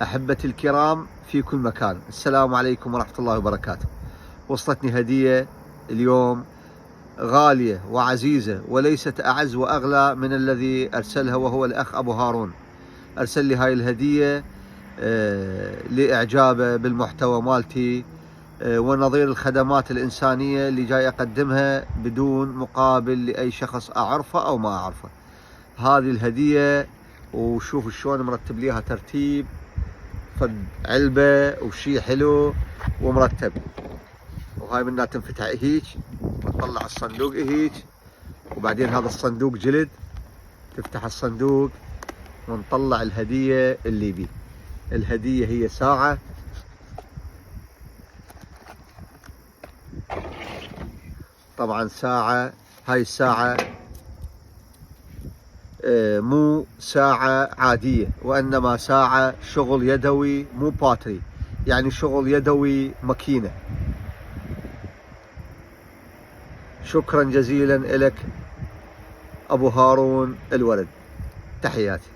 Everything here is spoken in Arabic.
أحبتي الكرام في كل مكان، السلام عليكم ورحمة الله وبركاته. وصلتني هدية اليوم غالية وعزيزة، وليست أعز وأغلى من الذي أرسلها، وهو الأخ أبو هارون. أرسل لي هاي الهدية لإعجابه بالمحتوى مالتي ونظير الخدمات الإنسانية اللي جاي أقدمها بدون مقابل لأي شخص أعرفه أو ما أعرفه. هذه الهدية وشوفوا شلون مرتب ليها ترتيب، فد علبة وشي حلو ومرتب. وهاي منها تنفتح هيك وتطلع الصندوق هيك، وبعدين هذا الصندوق جلد، تفتح الصندوق ونطلع الهدية اللي بيه. الهدية هي ساعة، طبعا ساعة، هاي الساعة مو ساعة عادية، وإنما ساعة شغل يدوي، مو باتري، يعني شغل يدوي ماكينة. شكرا جزيلا لك أبو هارون الولد، تحياتي.